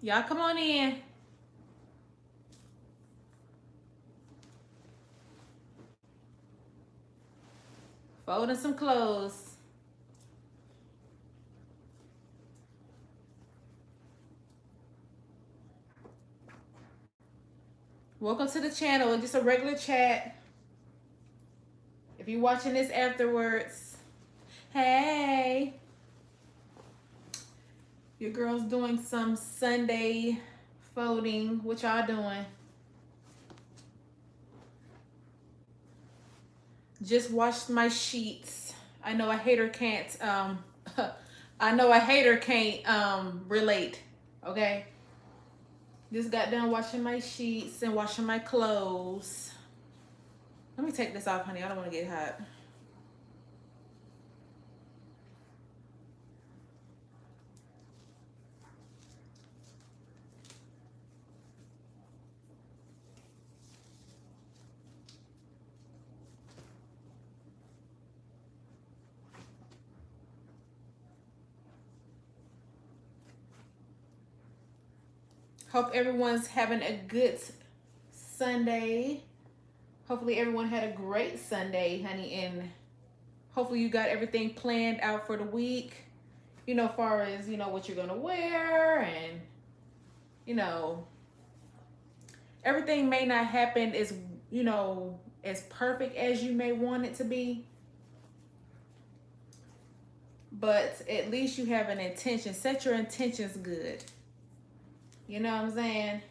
Y'all come on in. Folding some clothes. Welcome to the channel. Just a regular chat. If you're watching this afterwards, hey. Your girl's doing some Sunday folding. What y'all doing? Just washed my sheets. I know a hater can't I know a hater can't relate. Okay. Just got done washing my sheets and washing my clothes. Let me take this off, honey. I don't want to get hot. Hope everyone's having a good Sunday. Hopefully everyone had a great Sunday, honey, and hopefully you got everything planned out for the week. You know, far as, you know, what you're gonna wear, and you know, everything may not happen as, you know, as perfect as you may want it to be, but at least you have an intention. Set your intentions good. You know what I'm saying?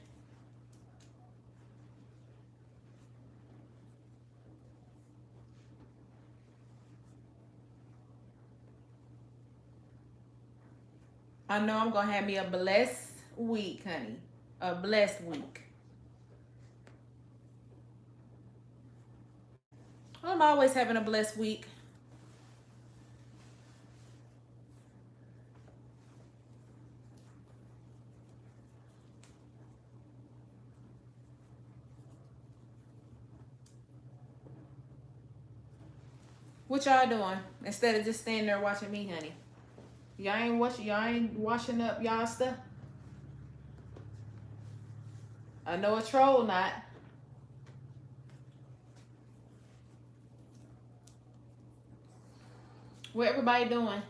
I know I'm gonna have me a blessed week, honey. A blessed week. I'm always having a blessed week. What y'all doing instead of just standing there watching me, honey? Y'all ain't washing up y'all stuff. I know a troll not. What everybody doing?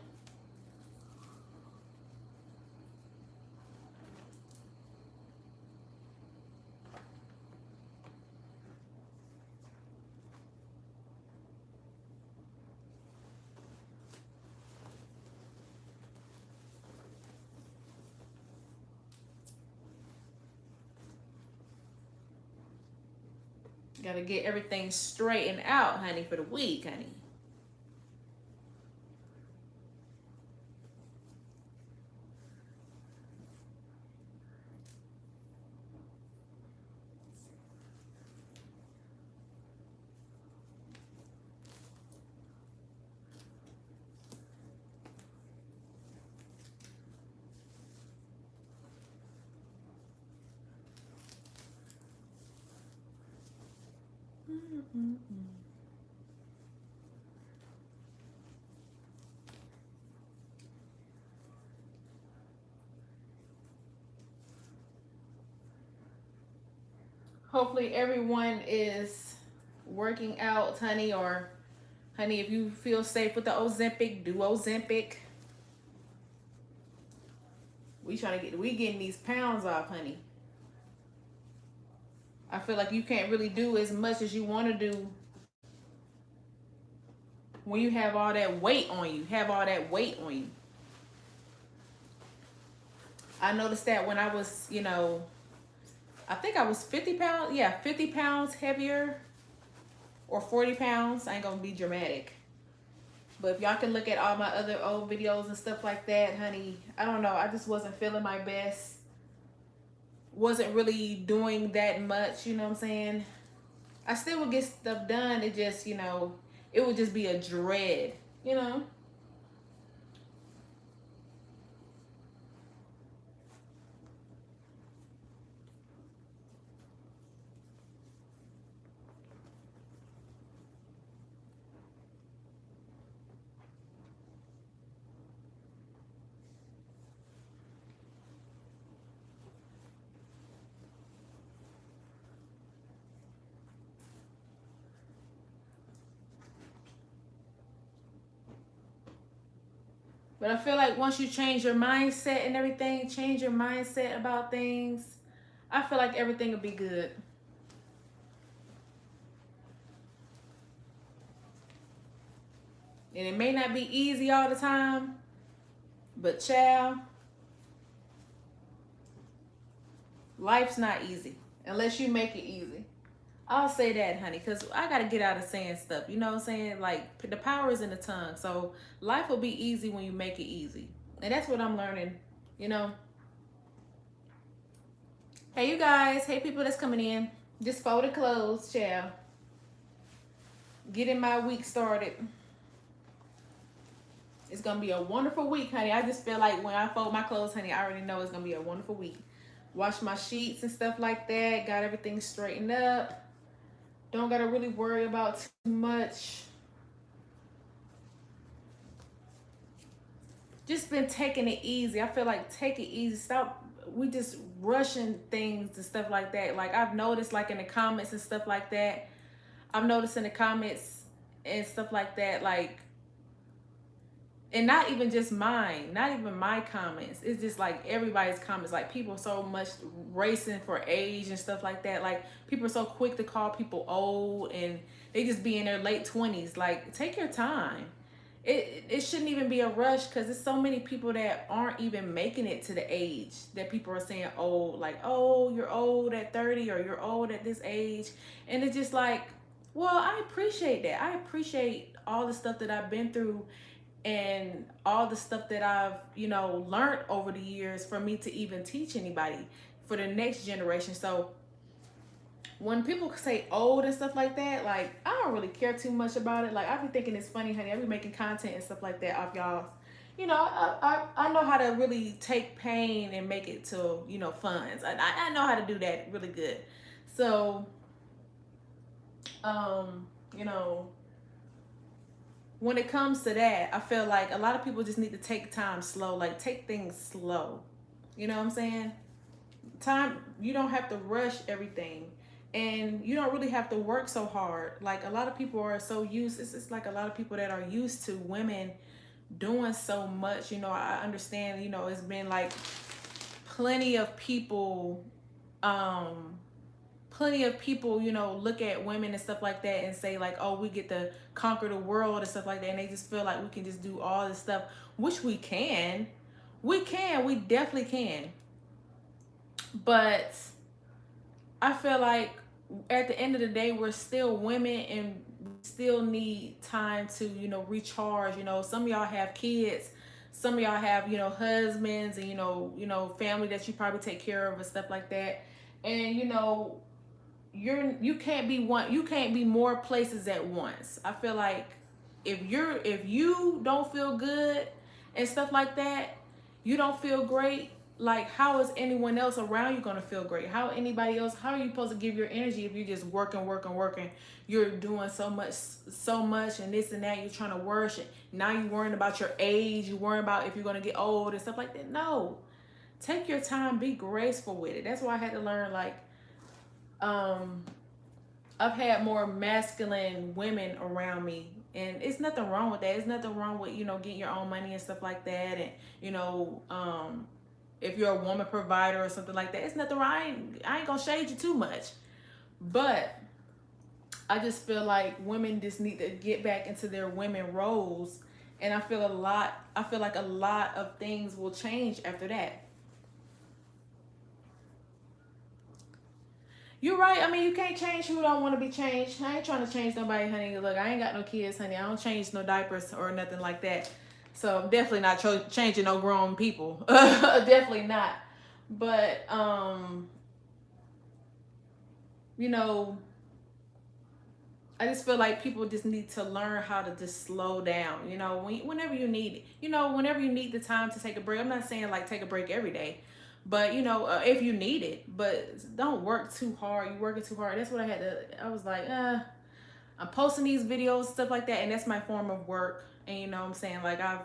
Gotta get everything straightened out, honey, for the week, honey. Hopefully everyone is working out, honey, or honey, if you feel safe with the Ozempic, do Ozempic. We getting these pounds off, honey. I feel like you can't really do as much as you want to do when you have all that weight on you. I noticed that when I was, you know, I think I was 50 pounds. Yeah, 50 pounds heavier or 40 pounds. I ain't gonna be dramatic. But if y'all can look at all my other old videos and stuff like that, honey, I don't know. I just wasn't feeling my best. Wasn't really doing that much, you know what I'm saying? I still would get stuff done. It just, you know, it would just be a dread, you know? But I feel like once you change your mindset and everything, change your mindset about things, I feel like everything will be good. And it may not be easy all the time, but child, life's not easy unless you make it easy. I'll say that, honey, because I got to get out of saying stuff. You know what I'm saying? Like, the power is in the tongue. So life will be easy when you make it easy. And that's what I'm learning, you know. Hey, you guys. Hey, people that's coming in. Just folded clothes, child. Getting my week started. It's going to be a wonderful week, honey. I just feel like when I fold my clothes, honey, I already know it's going to be a wonderful week. Wash my sheets and stuff like that. Got everything straightened up. Don't got to really worry about too much. Just been taking it easy. I feel like take it easy. Stop. We just rushing things and stuff like that. Like, I've noticed, like, in the comments and stuff like that. I've noticed in the comments and stuff like that, like, and not even just mine, not even my comments. It's just like everybody's comments. Like, people are so much racing for age and stuff like that. Like, people are so quick to call people old and they just be in their late 20s. Like, take your time. It shouldn't even be a rush, because there's so many people that aren't even making it to the age that people are saying old. Like, oh, you're old at 30 or you're old at this age. And it's just like, well, I appreciate that. I appreciate all the stuff that I've been through and all the stuff that I've, you know, learned over the years for me to even teach anybody for the next generation. So when people say old and stuff like that, like, I don't really care too much about it. Like, I be thinking it's funny, honey. I be making content and stuff like that off y'all. You know, I know how to really take pain and make it to, you know, funds. I know how to do that really good. So, you know, when it comes to that, I feel like a lot of people just need to take time slow, like, take things slow. You know what I'm saying? Time, you don't have to rush everything, and you don't really have to work so hard. Like, a lot of people are so used, it's like a lot of people that are used to women doing so much. You know, I understand, you know, it's been like plenty of people, you know, look at women and stuff like that and say, like, oh, we get to conquer the world and stuff like that. And they just feel like we can just do all this stuff, which we can. We definitely can. But I feel like at the end of the day, we're still women and we still need time to, you know, recharge. You know, some of y'all have kids. Some of y'all have, you know, husbands and, you know, family that you probably take care of and stuff like that. And, you know, you can't be more places at once. I feel like if you don't feel good and stuff like that, you don't feel great, like, how is anyone else around you gonna feel great? How are you supposed to give your energy if you're just working? You're doing so much and this and that, you're trying to worship. Now you're worrying about your age, you're worrying about if you're gonna get old and stuff like that. No. Take your time, be graceful with it. That's why I had to learn, like, I've had more masculine women around me, and it's nothing wrong with that. It's nothing wrong with, you know, getting your own money and stuff like that. And, you know, if you're a woman provider or something like that, it's nothing wrong. I ain't gonna shade you too much, but I just feel like women just need to get back into their women roles. And I feel like a lot of things will change after that. You're right. I mean, you can't change who don't want to be changed. I ain't trying to change nobody, honey. Look, I ain't got no kids, honey. I don't change no diapers or nothing like that. So I'm definitely not changing no grown people. Definitely not. But, you know, I just feel like people just need to learn how to just slow down. You know, whenever you need it. You know, whenever you need the time to take a break. I'm not saying, like, take a break every day. But, you know, if you need it, but don't work too hard. You're working too hard. That's what I was like, I'm posting these videos, stuff like that. And that's my form of work. And, you know what I'm saying? Like, I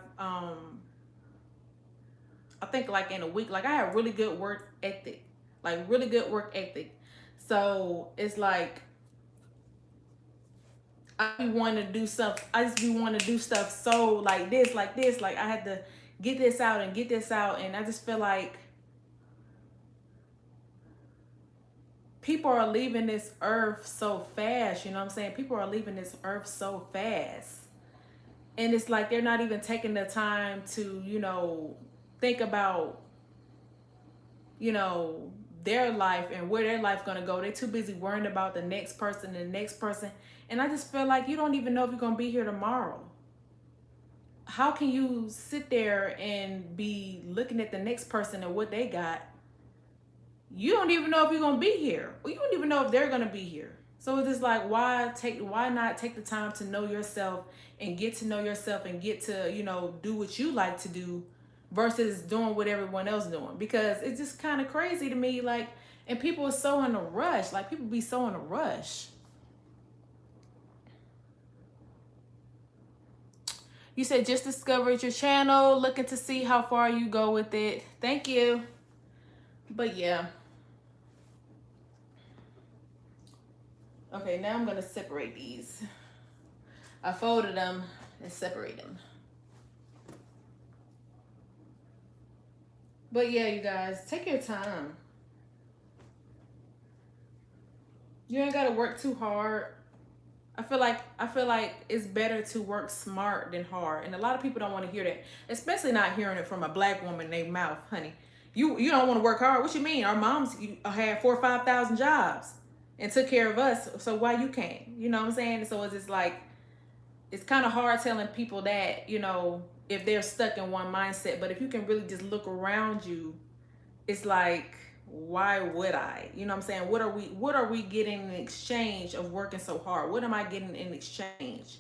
think, like, in a week, like, I have really good work ethic. Like, really good work ethic. So, it's like, I just be wanting to do stuff so like this. Like, I had to get this out and get this out. And I just feel like people are leaving this earth so fast. You know what I'm saying? People are leaving this earth so fast. And it's like they're not even taking the time to, think about, their life and where their life gonna go. They're too busy worrying about the next person and the next person. And I just feel like you don't even know if you're gonna be here tomorrow. How can you sit there and be looking at the next person and what they got? You don't even know if you're gonna be here. Or you don't even know if they're gonna be here. So it's just like, why not take the time to know yourself and get to know yourself and get to, do what you like to do versus doing what everyone else doing? Because it's just kind of crazy to me, like, and people are so in a rush. Like, people be so in a rush. You said just discovered your channel, looking to see how far you go with it. Thank you. But yeah. Okay, now I'm gonna separate these. I folded them and separate them. But yeah, you guys, take your time. You ain't gotta work too hard. I feel like it's better to work smart than hard. And a lot of people don't want to hear that, especially not hearing it from a black woman in their mouth, honey. You don't want to work hard. What you mean? Our moms had 4,000 or 5,000 jobs and took care of us. So why you can't? You know what I'm saying? So it's just like, it's kind of hard telling people that, if they're stuck in one mindset. But if you can really just look around you, it's like, why would I? You know what I'm saying? What are we getting in exchange of working so hard? What am I getting in exchange?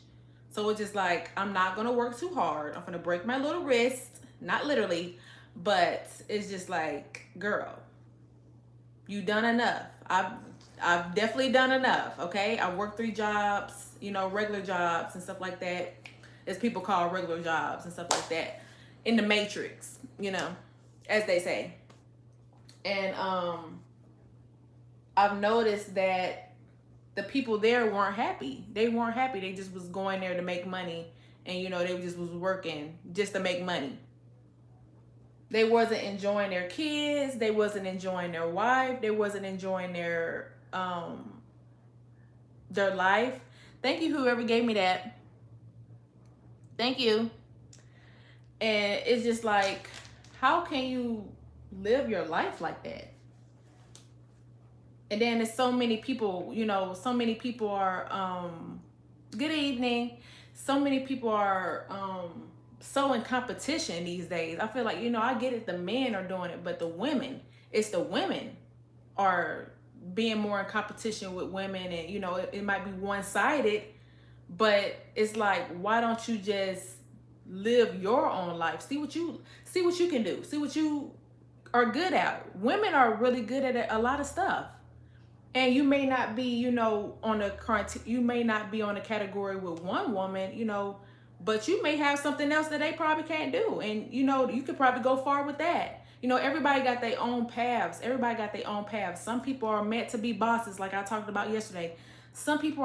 So it's just like, I'm not gonna work too hard. I'm gonna break my little wrist, not literally, but it's just like, girl, you done enough. I've definitely done enough. Okay, I worked 3 jobs, regular jobs and stuff like that, as people call regular jobs and stuff like that, in the matrix, as they say. And I've noticed that the people there weren't happy. They weren't happy. They just was going there to make money, and they just was working just to make money. They wasn't enjoying their kids. They wasn't enjoying their wife. They wasn't enjoying their life. Thank you, whoever gave me that. Thank you. And it's just like, how can you live your life like that? And then there's so many people, so many people are, good evening. So many people are so in competition these days. I feel like, I get it, the men are doing it, but the women are being more in competition with women. And, it might be one-sided, but it's like, why don't you just live your own life? See what you can do. See what you are good at. Women are really good at a lot of stuff. And you may not be, you may not be on a category with one woman, but you may have something else that they probably can't do. And, you could probably go far with that. Everybody got their own paths. Everybody got their own paths. Some people are meant to be bosses, like I talked about yesterday. Some people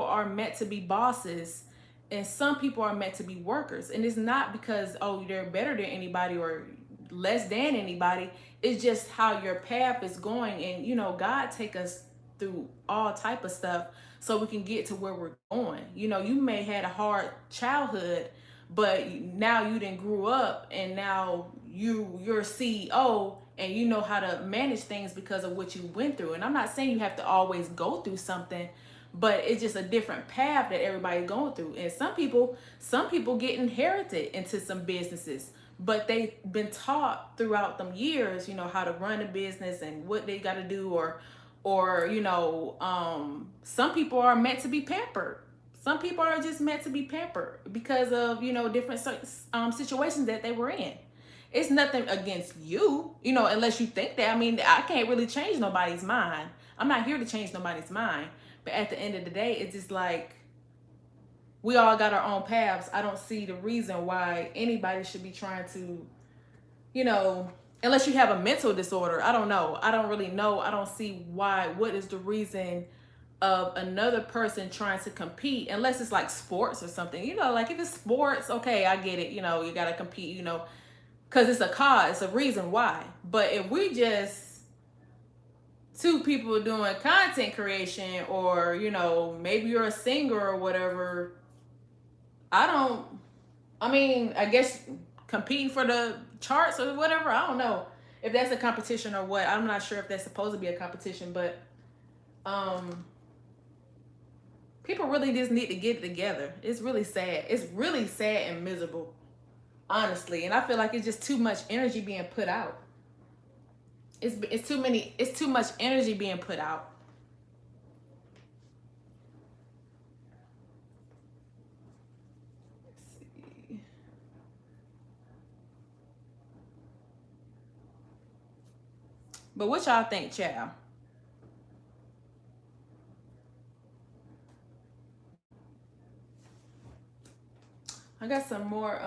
are meant to be bosses, and some people are meant to be workers. And it's not because, they're better than anybody or less than anybody. It's just how your path is going. And God take us through all type of stuff so we can get to where we're going. You may had a hard childhood, but now you done grew up, and now you're CEO, and you know how to manage things because of what you went through. And I'm not saying you have to always go through something, but it's just a different path that everybody's going through. And some people get inherited into some businesses, but they've been taught throughout them years, how to run a business and what they got to do, or some people are meant to be pampered. Some people are just meant to be pampered because of, different situations that they were in. It's nothing against you, unless you think that. I mean, I can't really change nobody's mind. I'm not here to change nobody's mind. But at the end of the day, it's just like, we all got our own paths. I don't see the reason why anybody should be trying to, unless you have a mental disorder. I don't know. I don't really know. I don't see what is the reason of another person trying to compete, unless it's like sports or something. You know, like if it's sports, okay, I get it. You know, you gotta compete. You know, because it's a cause, it's a reason why. But if we just two people doing content creation, or you know, maybe you're a singer or whatever, I mean, I guess competing for the charts or whatever, I don't know if that's a competition or what. I'm not sure if that's supposed to be a competition, but um people really just need to get it together. It's really sad. It's really sad and miserable, honestly. And I feel like it's just too much energy being put out. It's too much energy being put out. Let's see. But what y'all think, child? I got some more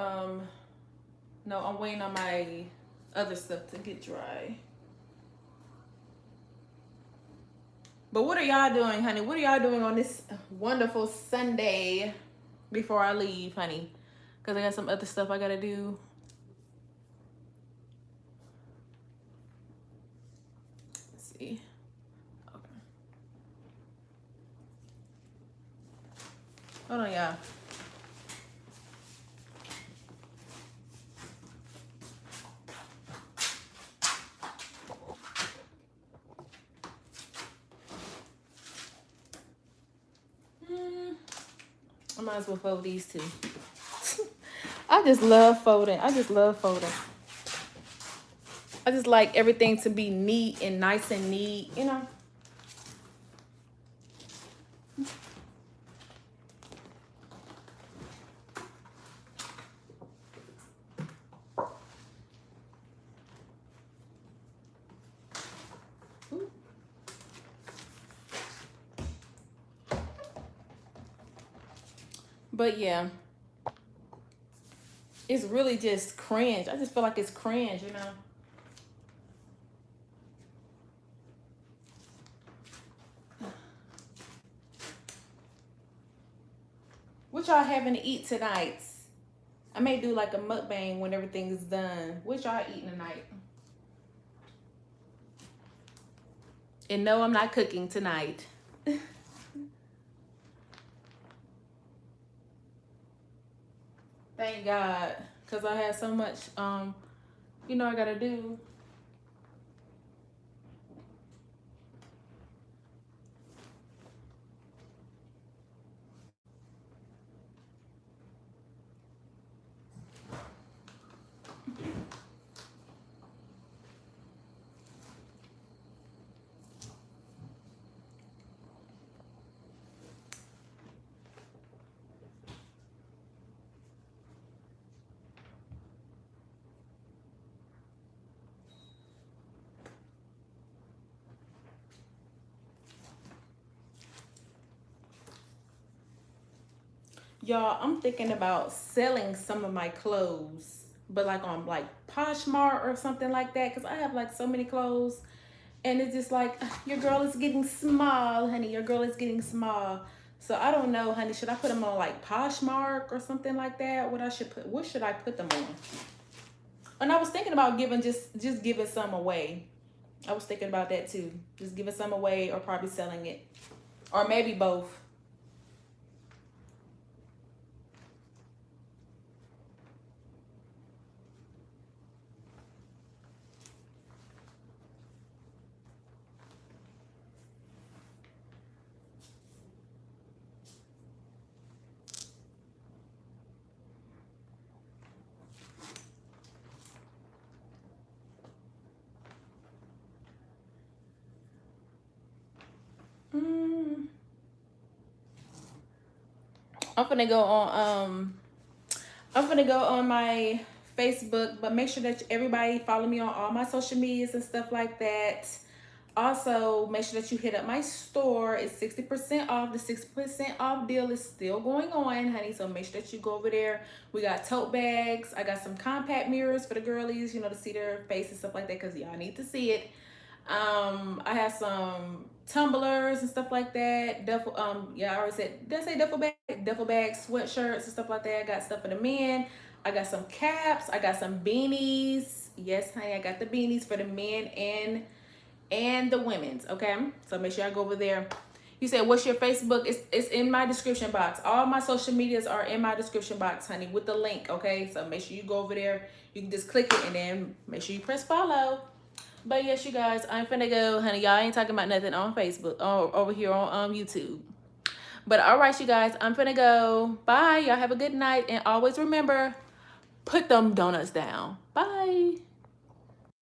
no, I'm waiting on my other stuff to get dry. But what are y'all doing, honey? What are y'all doing on this wonderful Sunday before I leave, honey? Because I got some other stuff I got to do. Let's see. Okay. Hold on, y'all. I might as well fold these two. I just love folding. I just love folding. I just like everything to be neat and nice and neat, you know. But yeah, it's really just cringe. I just feel like it's cringe, you know. What y'all having to eat tonight? I may do like a mukbang when everything is done. What y'all eating tonight? And no, I'm not cooking tonight. Thank God, because I had so much, you know, I gotta do. Y'all, I'm thinking about selling some of my clothes, but like on like Poshmark or something like that, because I have like so many clothes, and it's just like your girl is getting small, honey. Your girl is getting small. So I don't know, honey. Should I put them on like Poshmark or something like that? What should I put them on? And I was thinking about giving just giving some away. I was thinking about that too. Just giving some away or probably selling it, or maybe both. Mm. I'm gonna go on I'm gonna go on my Facebook, but make sure that everybody follow me on all my social medias and stuff like that. Also, make sure that you hit up my store. It's 60% off. The 60% off deal is still going on, honey. So make sure that you go over there. We got tote bags. I got some compact mirrors for the girlies, you know, to see their face and stuff like that, because y'all need to see it. I have some tumblers and stuff like that. Duffel, yeah, I already said, did I say duffel bag? Duffel bags, sweatshirts and stuff like that. I got stuff for the men. I got some caps. I got some beanies. Yes, honey, I got the beanies for the men and the women's. Okay, so make sure I go over there. You said, what's your Facebook? It's in my description box. All my social medias are in my description box, honey, with the link. Okay, so make sure you go over there. You can just click it and then make sure you press follow. But yes, you guys, I'm finna go, honey. Y'all ain't talking about nothing on Facebook or over here on YouTube. But all right, you guys, I'm finna go. Bye. Y'all have a good night. And always remember, put them donuts down. Bye.